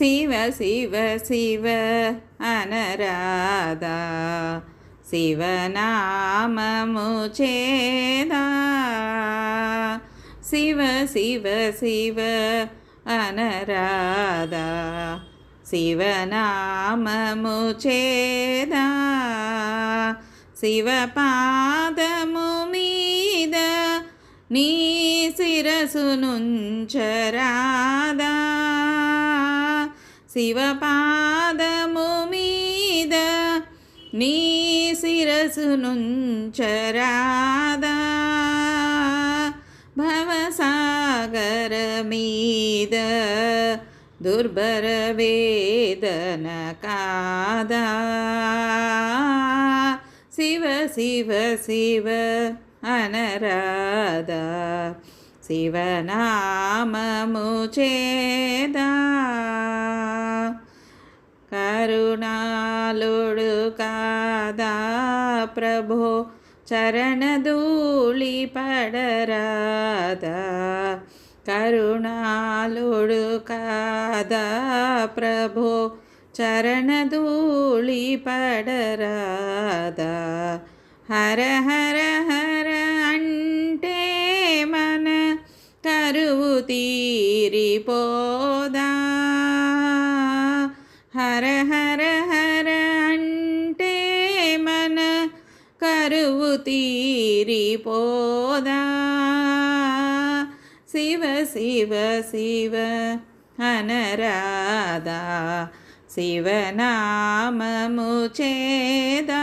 శివ శివ శివ అనరాదా శివనామము చేదా శివ శివ శివ అనరాదా శివనామము చేదా శివ పాదము మీద నీ శిరసునుంచరాదా శివ పాదము మీద నీ శిరసునుంచరాదా భవసాగర మీద దుర్భర వేదన కాదా శివ శివ శివ అనరాదా శివనామము చేదా కరుణాలుడు కాదా ప్రభో చరణధూళి పడరాదా కరుణాలుడు కాదా ప్రభో చరణధూళి పడరాదా హర హర హర అంటే మన కరువు తీరిపోదా హర హర హర అంటే మన కరువు తీరిపోదా శివ శివ శివ అనరాదా శివనామము చేదా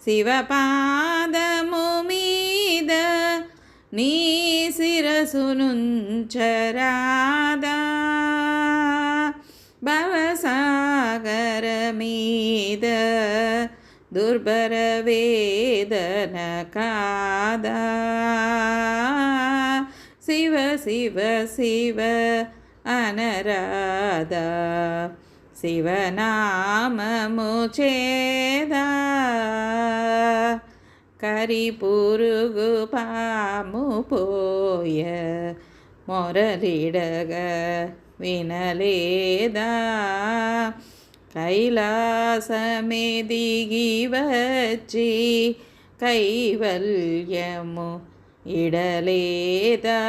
శివ పాదము మీద నీ శిరసునుంచరాదా భవసాగర మీద దుర్భర వేదన కాదా శివ శివ శివ అనరాదా శివనామము చేదా కరిపురుగు పాము పోయ మొరలిడగా వినలేదా కైలాసమే దిగి వచ్చి కైవల్యము ఇడలేదా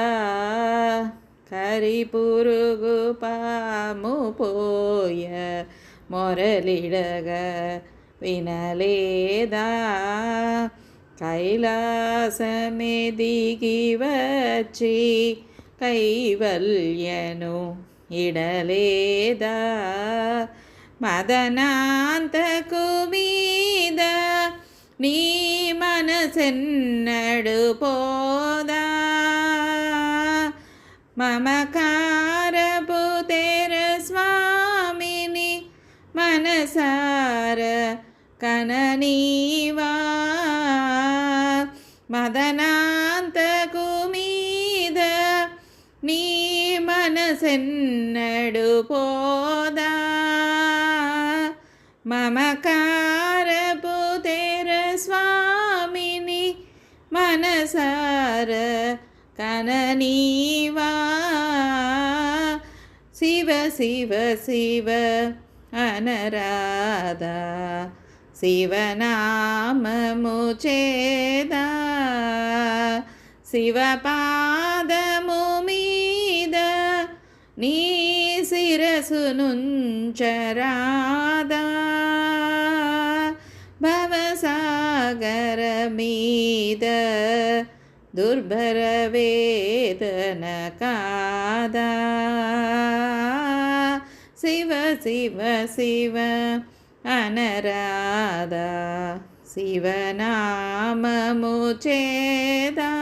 కరిపురుగు పాము పోయ మొరలిడగా వినలేదా కైలాసమే దిగి వచ్చి కైవల్యను ఇడలేదా మదనాంతకు మీద నీ మనసెన్నడు పోదా మమకారపు తెర స్వామిని మనసార కననీవా మదనాంతకు మీద నీ మనసెన్నడు పోదా మమకారపు తెర స్వామిని మనసార కననీవా శివ శివ శివ అనరాదా శివనామము చేదా శివ పాదము మీద నీ శిరసునుంచరాదా భవసాగర మీద దుర్భర వేదన కాదా శివ శివ శివ అనరాదా శివనామము చేదా